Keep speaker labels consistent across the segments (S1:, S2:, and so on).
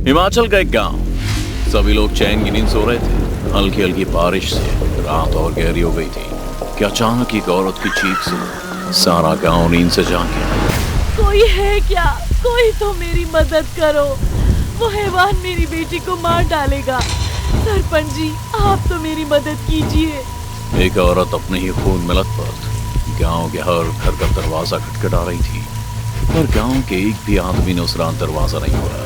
S1: हिमाचल का एक गांव। सभी लोग चैन की नींद सो रहे थे। हल्की हल्की बारिश से रात और गहरी हो गई थी कि अचानक एक औरत की चीख सुनी। सारा गांव नींद से जाग गया।
S2: कोई है क्या? कोई तो मेरी मदद करो। वो हैवान मेरी बेटी को मार डालेगा। सरपंच जी, आप तो मेरी मदद कीजिए।
S1: एक औरत अपने ही खून में लथपथ गांव के हर घर का दरवाजा खटखटा रही थी, पर गांव के एक भी आदमी ने उस रात दरवाजा नहीं खोला।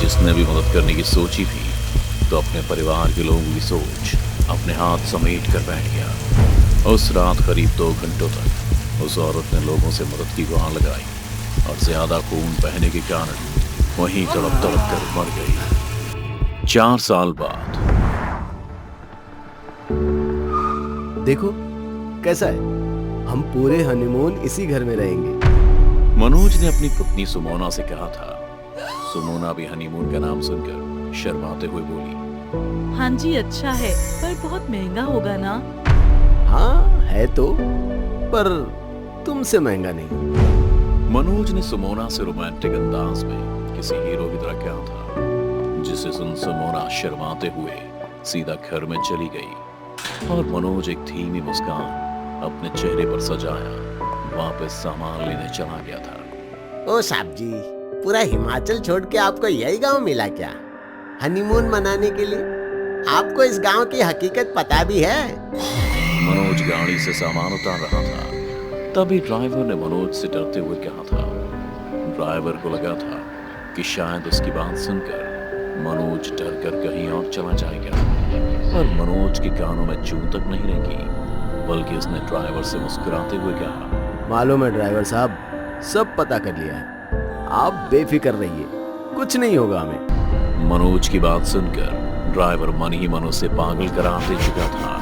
S1: जिसने भी मदद करने की सोची थी तो अपने परिवार के लोगों की सोच अपने हाथ समेट कर बैठ गया। उस रात करीब 2 घंटों तक उस औरत ने लोगों से मदद की गुहार लगाई और ज्यादा खून बहने के कारण वहीं तड़प तड़प कर मर गई। 4 साल बाद
S3: देखो कैसा है, हम पूरे हनीमून इसी घर में रहेंगे।
S1: मनोज ने अपनी पत्नी सुमोना से कहा था। सुमोना भी हनीमून का नाम सुनकर शर्माते हुए बोली,
S2: हाँ जी, अच्छा है, पर बहुत महंगा होगा ना?
S3: हाँ है तो, पर तुमसे महंगा नहीं।
S1: मनोज ने सुमोना से रोमांटिक अंदाज में किसी हीरो की तरह कहा था, जिसे सुन सुमोना शर्माते हुए सीधा घर में चली गई और मनोज एक धीमी मुस्कान अपने चेहरे पर सजाया वापस सामान लेने चला गया था।
S4: ओ साहब जी, पूरा हिमाचल छोड़ के आपको यही गांव मिला क्या हनीमून मनाने के लिए? आपको इस गांव की हकीकत पता भी है?
S1: मनोज गाड़ी से सामान उतार रहा था, तभी ड्राइवर ने मनोज से डरते हुए कहा था। ड्राइवर को लगा था कि शायद उसकी बात सुनकर मनोज डर कर कहीं और चला जाएगा, पर मनोज के कानों में चूं तक नहीं लगी, बल्कि उसने ड्राइवर से मुस्कुराते हुए कहा,
S3: मालूम है ड्राइवर साहब, सब पता कर लिया है, आप बेफिक्र रहिए, कुछ नहीं होगा हमें।
S1: मनोज की बात सुनकर ड्राइवर मन ही मन उसे पागल करार दे चुका था।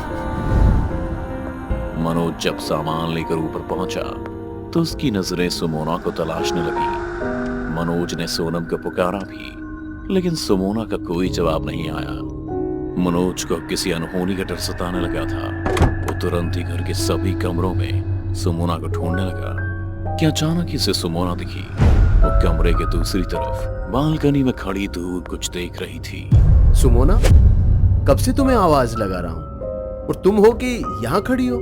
S1: मनोज जब सामान लेकर ऊपर पहुंचा तो उसकी नजरें सुमोना को तलाशने लगी। मनोज ने सोनम को पुकारा भी, लेकिन सुमोना का कोई जवाब नहीं आया। मनोज को किसी अनहोनी का डर सताने लगा था। वो तुरंत ही घर के सभी कमरों में सुमोना को ढूंढने लगा कि अचानक ही से सुमोना दिखी। वो कमरे के दूसरी तरफ बालकनी में खड़ी दूर कुछ देख रही थी।
S3: सुमोना, कब से तुम्हें आवाज लगा रहा हूँ और तुम हो कि यहाँ खड़ी हो?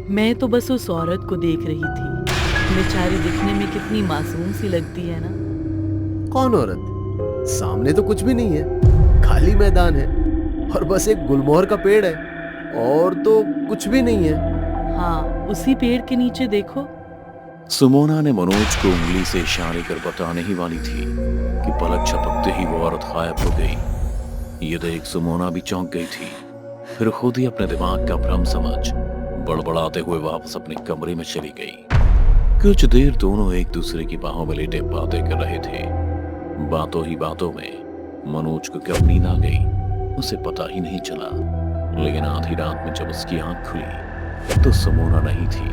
S2: मैं तो बस उस औरत को देख रही थी। बेचारी दिखने में कितनी मासूम सी लगती है ना।
S3: कौन औरत? सामने तो कुछ भी नहीं है, खाली मैदान है और बस एक गुलमोहर का पेड़ है, और तो कुछ भी नहीं है।
S2: हाँ, उसी पेड़ के नीचे देखो।
S1: सुमोना ने मनोज को उंगली से इशारे कर बताने ही वाली थी कि पलक झपकते ही वो औरत गायब हो गई। ये देख सुमोना भी चौंक गई थी। फिर खुद ही अपने दिमाग का भ्रम समझ बड़बड़ाते हुए वापस अपने कमरे में चली गई। कुछ देर दोनों एक दूसरे की बाहों में लेटे बातें कर रहे थे। बातों ही बातों में मनोज को कब नींद आ गई उसे पता ही नहीं चला, लेकिन आधी रात में जब उसकी आंख खुली तो सुमोना नहीं थी।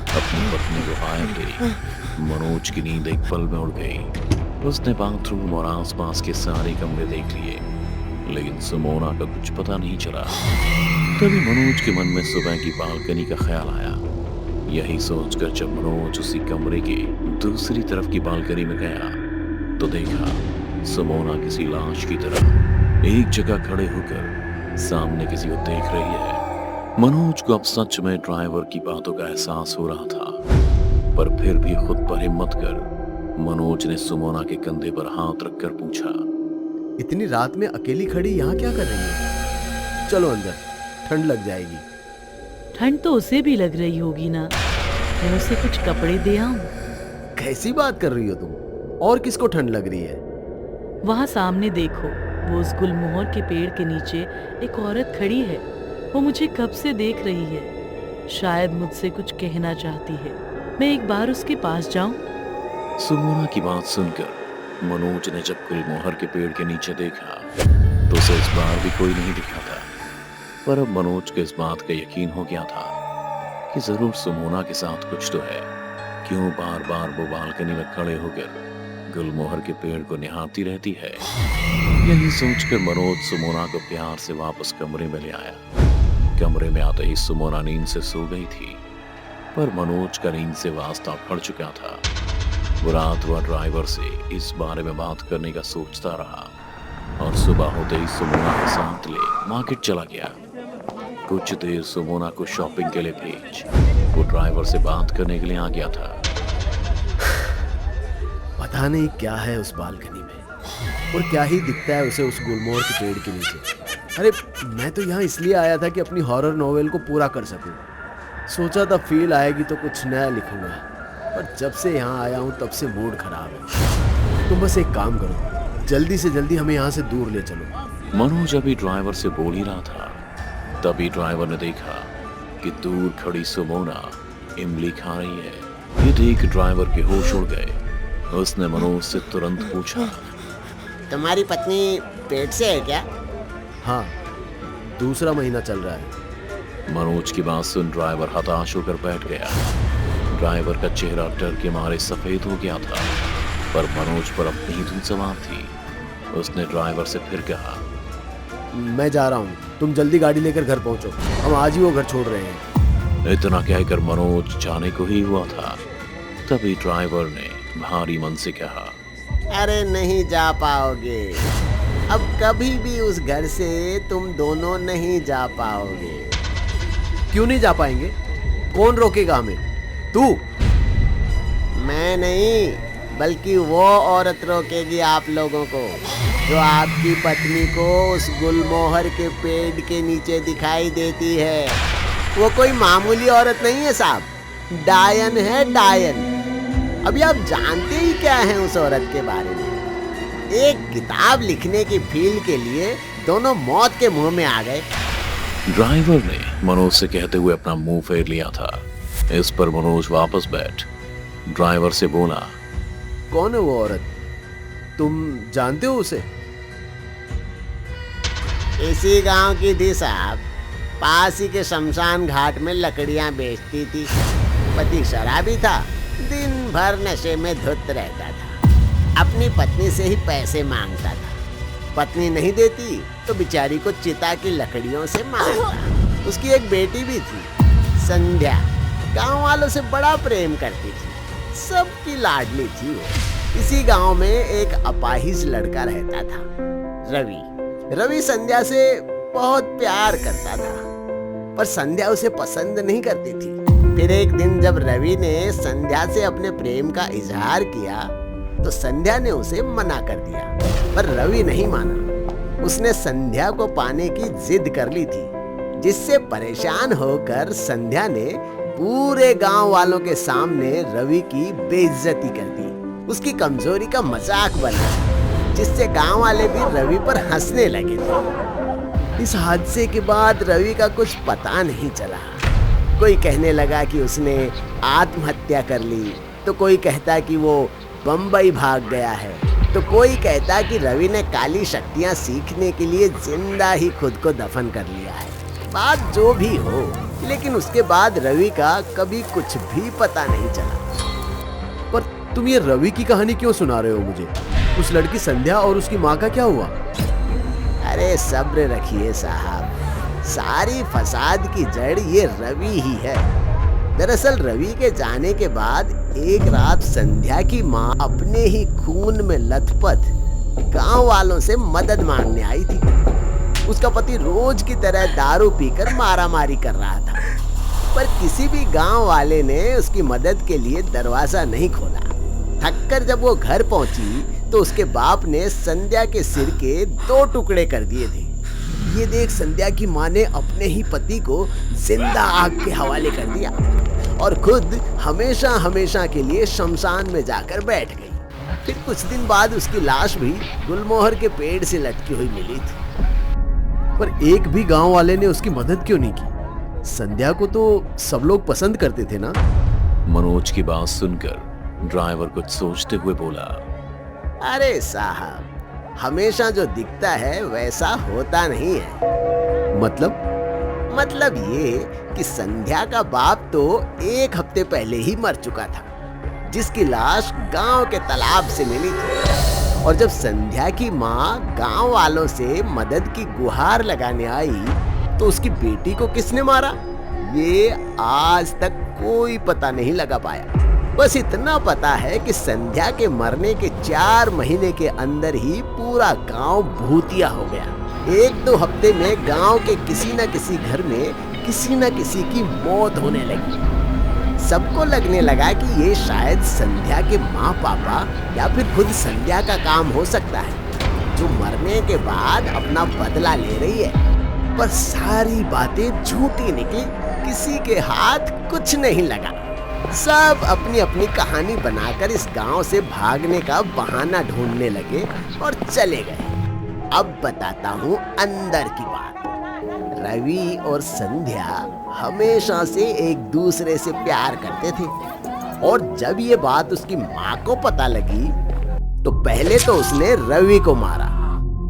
S1: अपनी पत्नी को गायब देख मनोज की नींद एक पल में उड़ गई। उसने बाथरूम और आसपास के सारे कमरे देख लिए, लेकिन सुमोना का कुछ पता नहीं चला। तभी मनोज के मन में सुबह की बालकनी का ख्याल आया। यही सोचकर जब मनोज उसी कमरे के दूसरी तरफ की बालकनी में गया तो देखा सुमोना किसी लाश की तरह एक जगह खड़े होकर सामने किसी को देख रही है। मनोज को अब सच में ड्राइवर की बातों का एहसास हो रहा था, पर फिर भी खुद पर हिम्मत कर मनोज ने सुमोना के कंधे पर हाथ रखकर पूछा,
S3: इतनी रात में अकेली खड़ी यहाँ क्या कर रही है? चलो अंदर, ठंड लग जाएगी।
S2: ठंड तो उसे भी लग रही होगी ना, मैं उसे कुछ कपड़े दे आऊं?
S3: कैसी बात कर रही हो तुम? और किसको ठंड लग रही है?
S2: वहाँ सामने देखो, वो उस गुलमोहर के पेड़ के नीचे एक औरत खड़ी है। वो मुझे कब से देख रही है, शायद मुझसे कुछ कहना चाहती है। मैं एक बार उसके पास जाऊं?
S1: सुमोना की बात सुनकर मनोज ने जब गुलमोहर के पेड़ के नीचे देखा तो उसे इस बार भी कोई नहीं दिखा था, पर अब मनोज को इस बात का यकीन हो गया था कि जरूर सुमोना के साथ कुछ तो है। क्यों बार बार वो बालकनी में खड़े होकर गुलमोहर के पेड़ को निहारती रहती है। यही सोचकर मनोज सुमोना को प्यार से वापस कमरे में ले आया। कमरे में आते ही सुमोना नींद से सो गई थी, पर मनोज का नींद से वास्ता पड़ चुका था। वो रात भर ड्राइवर से इस बारे में बात करने का सोचता रहा और सुबह होते ही सुमोना के साथ ले मार्केट चला गया। कुछ देर सुमोना को शॉपिंग के लिए भेज वो ड्राइवर से बात करने के लिए आ गया था।
S3: पता नहीं क्या है उस बालकनी में और क्या ही दिखता है उसे उस गुलमोहर के पेड़ के नीचे। अरे मैं तो यहाँ इसलिए आया था कि अपनी हॉरर नॉवेल को पूरा कर सकूं। सोचा था फील आएगी तो कुछ नया लिखूंगा, पर जब से यहाँ आया हूँ तब से मूड खराब है। तुम बस एक काम करो, जल्दी से जल्दी हमें यहाँ से दूर ले चलो।
S1: मनोज अभी ड्राइवर से बोल ही रहा था, तभी ड्राइवर ने देखा कि दूर खड़ी सुमोना इमली खा रही है। ये देख ड्राइवर के होश उड़ गए। उसने मनोज से तुरंत पूछा,
S4: तुम्हारी पत्नी पेट से है क्या?
S3: हाँ, दूसरा महीना चल रहा है।
S1: मनोज की बात सुन ड्राइवर हताश होकर बैठ गया। ड्राइवर का चेहरा डर के मारे सफेद हो गया था, पर मनोज पर अपनी ही धुन सवार थी। उसने ड्राइवर से फिर कहा,
S3: मैं जा रहा हूँ, तुम जल्दी गाड़ी लेकर घर पहुँचो, हम आज ही वो घर छोड़ रहे हैं।
S1: इतना कहकर मनोज जाने को ही हुआ था, तभी ड्राइवर ने भारी मन से कहा,
S4: अरे नहीं जा पाओगे, अब कभी भी उस घर से तुम दोनों नहीं जा पाओगे।
S3: क्यों नहीं जा पाएंगे? कौन रोकेगा हमें? तू?
S4: मैं नहीं, बल्कि वो औरत रोकेगी आप लोगों को जो आपकी पत्नी को उस गुलमोहर के पेड़ के नीचे दिखाई देती है। वो कोई मामूली औरत नहीं है साहब, डायन है, डायन। अभी आप जानते ही क्या है उस औरत के बारे में। एक किताब लिखने की फील के लिए दोनों मौत के मुंह में आ गए।
S1: ड्राइवर ने मनोज से कहते हुए अपना मुंह फेर लिया था। इस पर मनोज वापस बैठ ड्राइवर से बोला,
S3: कौन है वो औरत? तुम जानते हो उसे?
S4: इसी गांव की थी साहब, पास ही के शमशान घाट में लकड़ियां बेचती थी। पति शराबी था, दिन भर नशे में धुत रहता था, अपनी पत्नी से ही पैसे मांगता था। पत्नी नहीं देती तो बेचारी को चिता की लकड़ियों से मारता। उसकी एक बेटी भी थी, संध्या। गांव वालों से बड़ा प्रेम करती थी, सबकी लाडली थी वो। इसी गांव में एक अपाहिज लड़का रहता था, रवि। रवि संध्या से बहुत प्यार करता था, पर संध्या उसे पसंद नहीं करती थी। फिर एक दिन जब रवि ने संध्या से अपने प्रेम का इजहार किया तो संध्या ने उसे मना कर दिया, पर रवि नहीं माना। उसने संध्या को पाने की जिद कर ली थी, जिससे परेशान होकर संध्या ने पूरे गांव वालों के सामने रवि की बेइज्जती कर दी, उसकी कमजोरी का मजाक बना, जिससे गांव वाले भी रवि पर हंसने लगे थे। इस हादसे के बाद रवि का कुछ पता नहीं चला। कोई कहने लगा कि उसने आत्महत्या कर ली, तो कोई कहता कि वो बम्बई भाग गया है, तो कोई कहता कि रवि ने काली शक्तियां सीखने के लिए जिंदा ही खुद को दफन कर लिया है। बात जो भी हो, लेकिन उसके बाद रवि का कभी कुछ भी पता नहीं चला।
S3: पर तुम ये रवि की कहानी क्यों सुना रहे हो मुझे? उस लड़की संध्या और उसकी माँ का क्या हुआ?
S4: अरे सब्र रखिए साहब, सारी फसाद की जड़ ये रवि ही है। दरअसल रवि के जाने के बाद एक रात संध्या की माँ अपने ही खून में लथपथ गांव वालों से मदद मांगने आई थी। उसका पति रोज की तरह दारू पीकर मारामारी कर रहा था, पर किसी भी गांव वाले ने उसकी मदद के लिए दरवाजा नहीं खोला। थककर जब वो घर पहुंची तो उसके बाप ने संध्या के सिर के 2 टुकड़े कर दिए थे। ये देख संध्या की माँ ने अपने ही पति को जिंदा आग के हवाले कर दिया और खुद हमेशा हमेशा के लिए शमशान में जाकर बैठ गई। फिर कुछ दिन बाद उसकी लाश भी गुलमोहर के पेड़ से लटकी हुई मिली थी।
S3: पर एक भी गांव वाले ने उसकी मदद क्यों नहीं की? संध्या को तो सब लोग पसंद करते थे ना?
S1: मनोज की बात सुनकर ड्राइवर कुछ सोचते हुए बोला,
S4: अरे साहब, हमेशा जो दिखता है वैसा होता नहीं है।
S3: मतलब
S4: ये कि संध्या का बाप तो 1 हफ्ते पहले ही मर चुका था, जिसकी लाश गांव के तालाब से मिली थी। और जब संध्या की माँ गांव वालों से मदद की गुहार लगाने आई तो उसकी बेटी को किसने मारा, ये आज तक कोई पता नहीं लगा पाया। बस इतना पता है कि संध्या के मरने के 4 महीने के अंदर ही पूरा गांव भूतिया हो गया। 1-2 हफ्ते में गांव के किसी न किसी घर में किसी न किसी की मौत होने लगी। सबको लगने लगा कि ये शायद संध्या के माँ पापा या फिर खुद संध्या का काम हो सकता है, जो मरने के बाद अपना बदला ले रही है। पर सारी बातें झूठी निकली, किसी के हाथ कुछ नहीं लगा। सब अपनी अपनी कहानी बनाकर इस गांव से भागने का बहाना ढूंढने लगे और चले गए। अब बताता हूँ अंदर की बात। रवि और संध्या हमेशा से एक दूसरे से प्यार करते थे, और जब ये बात उसकी माँ को पता लगी तो पहले तो उसने रवि को मारा,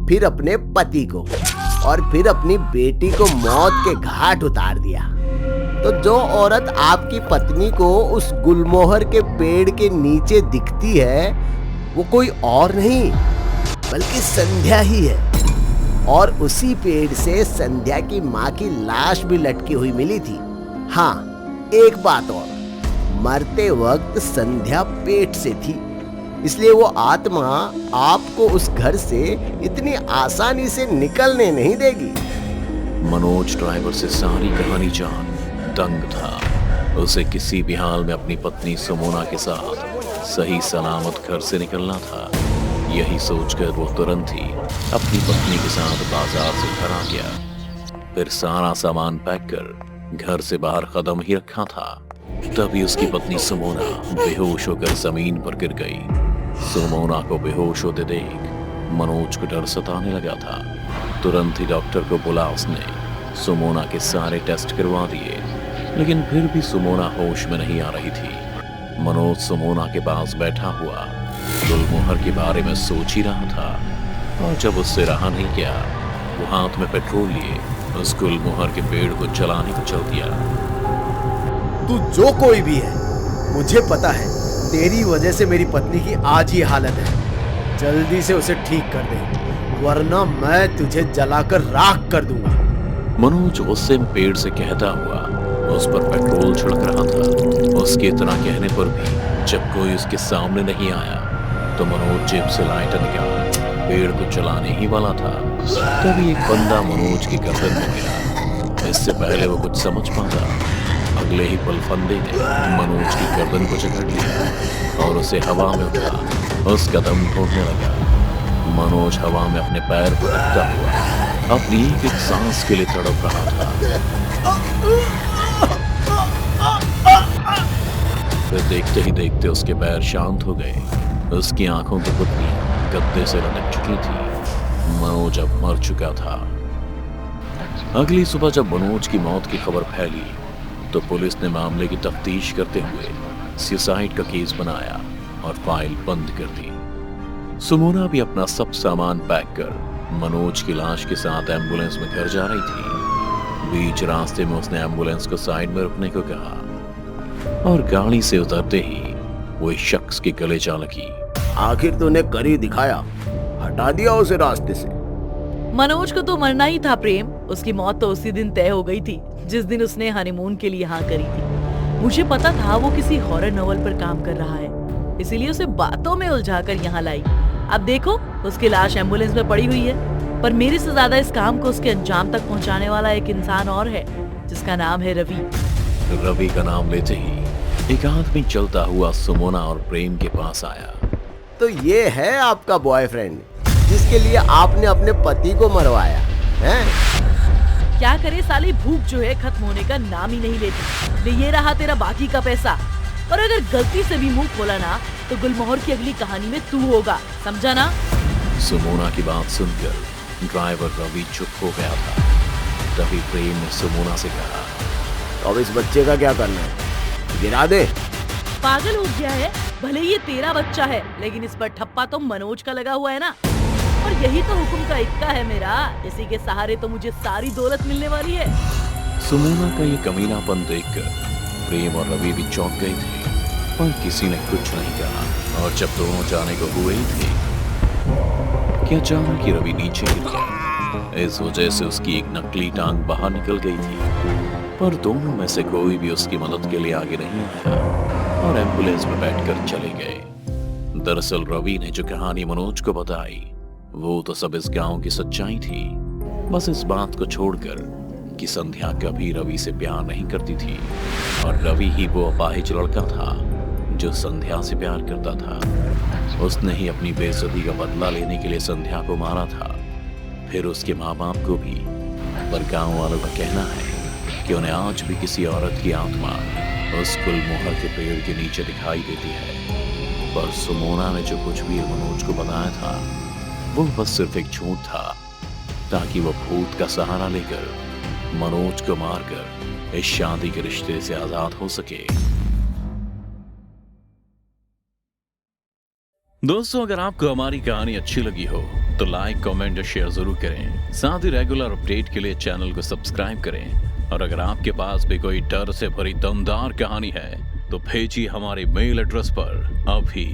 S4: फिर अपने पति को, और फिर अपनी बेटी को मौत के घाट उतार दिया। तो जो औरत आपकी पत्नी को उस गुलमोहर के पेड़ के नीचे दिखती है वो कोई और नहीं बल्कि संध्या ही है। और उसी पेड़ से संध्या की माँ की लाश भी लटकी हुई मिली थी। हाँ, एक बात और, मरते वक्त संध्या पेट से थी, इसलिए वो आत्मा आपको उस घर से इतनी आसानी से निकलने नहीं देगी।
S1: मनोज ड्राइवर से सारी कहानी जान दंग था। उसे किसी भी हाल में अपनी पत्नी सुमोना के साथ सही सलामत घर से निकलना था। यही सोचकर वो तुरंत ही अपनी पत्नी के साथ बाजार से घर आ गया। फिर सारा सामान पैक कर घर से बाहर कदम ही रखा था, तभी उसकी पत्नी सुमोना बेहोश होकर जमीन पर गिर गई। सुमोना को बेहोश होते देख मनोज को डर सताने लगा था। तुरंत ही डॉक्टर को बुला उसने सुमोना के सारे टेस्ट करवा दिए, लेकिन फिर भी सुमोना होश में नहीं आ रही थी। मनोज सुमोना के पास बैठा हुआ गुलमोहर के बारे में सोच ही रहा था, और जब उससे रहा नहीं गया वो हाथ में पेट्रोल लिए उस गुलमोहर के पेड़ को जलाने को चल दिया।
S3: तू जो कोई भी है, मुझे पता है तेरी वजह से मेरी पत्नी की आज ही हालत है। जल्दी से उसे ठीक कर दे, वरना मैं तुझे जलाकर राख कर दूंगा।
S1: मनोज गुस्से में पेड़ से कहता हुआ उस पर पेट्रोल छिड़क रहा था। उसके इतना कहने पर भी जब कोई उसके सामने नहीं आया तो मनोज जेब से लाइटर निकाल पेड़ को जलाने ही वाला था। तभी एक बंदा मनोज की गर्दन में गिरा। इससे पहले वो कुछ समझ पाता, अगले ही पल फंदे ने मनोज की गर्दन को जकड़ लिया और उसे हवा में उठा उसका दम घोटने लगा। मनोज हवा में अपने पैर को रखता हुआ अपनी एक सांस के लिए तड़प रहा था। फिर देखते ही देखते उसके पैर शांत हो गए। उसकी आंखों की पुतली गद्दे से लटक चुकी थी। मनोज अब मर चुका था। अगली सुबह जब मनोज की मौत की खबर फैली तो पुलिस ने मामले की तफ्तीश करते हुए सुसाइड का केस बनाया और फाइल बंद कर दी। सुमोना भी अपना सब सामान पैक कर मनोज की लाश के साथ एम्बुलेंस में घर जा रही थी। बीच रास्ते में उसने एम्बुलेंस को साइड में रुकने को कहा और गाड़ी से उतरते ही वो इस शख्स के गले जा लगी।
S4: आखिर तूने कर ही दिखाया, हटा दिया उसे रास्ते से।
S2: मनोज को तो मरना ही था प्रेम। उसकी मौत तो उसी दिन तय हो गई थी जिस दिन उसने हनीमून के लिए हाँ करी थी। मुझे पता था वो किसी हॉरर नॉवल पर काम कर रहा है, इसीलिए उसे बातों में उलझाकर यहाँ लाई। अब देखो उसकी लाश एम्बुलेंस में पड़ी हुई है, पर मेरे से ज्यादा इस काम को उसके अंजाम तक पहुँचाने वाला एक इंसान और है जिसका नाम है रवि।
S1: रवि का नाम लेते ही एक आदमी चलता हुआ सुमोना और प्रेम के पास आया।
S4: तो ये है आपका बॉयफ्रेंड जिसके लिए आपने अपने पति को मरवाया है?
S2: क्या करे साली, भूख जो है खत्म होने का नाम ही नहीं लेती। ले ये रहा तेरा बाकी का पैसा, और अगर गलती से भी मुंह खोला ना तो गुलमोहर की अगली कहानी में तू होगा, समझा ना?
S1: सुमोना की बात सुनकर ड्राइवर रवि चुप हो गया था। तभी प्रेम ने सुमोना से कहा,
S4: अब इस बच्चे का क्या करना है? गिरा दे।
S2: पागल हो गया है? भले ये तेरा बच्चा है, लेकिन इस पर ठप्पा तो मनोज का लगा हुआ है ना। और यही तो हुक्म का इक्का है मेरा, इसी के सहारे तो मुझे सारी दौलत मिलने वाली है।
S1: सुमोना का ये कमीनापन देखकर प्रेम और रवि भी चौंक गए थे, पर किसी ने कुछ नहीं कहा। और जब दोनों जाने को हुए ही थे कि अचानक ही रवि नीचे गिर गया। इस वजह से उसकी एक नकली टांग बाहर निकल गई थी, पर दोनों में से कोई भी उसकी मदद के लिए आगे नहीं आया। और एम्बुलेंस में बैठकर चले गए। दरअसल रवि ने जो कहानी मनोज को बताई वो तो सब इस गांव की सच्चाई थी। बस इस बात को छोड़कर कि संध्या कभी रवि से प्यार नहीं करती थी और रवि ही वो अपाहिज लड़का था जो संध्या से प्यार करता था। उसने ही अपनी बेइज्जती का बदला लेने के लिए संध्या को मारा था, फिर उसके माँ बाप को भी। पर गांव वालों का कहना है कि उन्हें आज भी किसी औरत की आत्मा उस गुलमोहर के पेड़ के नीचे दिखाई देती है। पर सुमोना ने जो कुछ भी मनोज को बताया था वो बस सिर्फ एक झूठ था, ताकि वो भूत का सहारा लेकर मनोज को मारकर इस शादी के रिश्ते से आजाद हो सके। दोस्तों, अगर आपको हमारी कहानी अच्छी लगी हो तो लाइक, कमेंट और शेयर जरूर करें। साथ ही रेगुलर अपडेट के लिए चैनल को सब्सक्राइब करें। और अगर आपके पास भी कोई डर से भरी दमदार कहानी है तो भेजिए हमारे मेल एड्रेस पर अभी।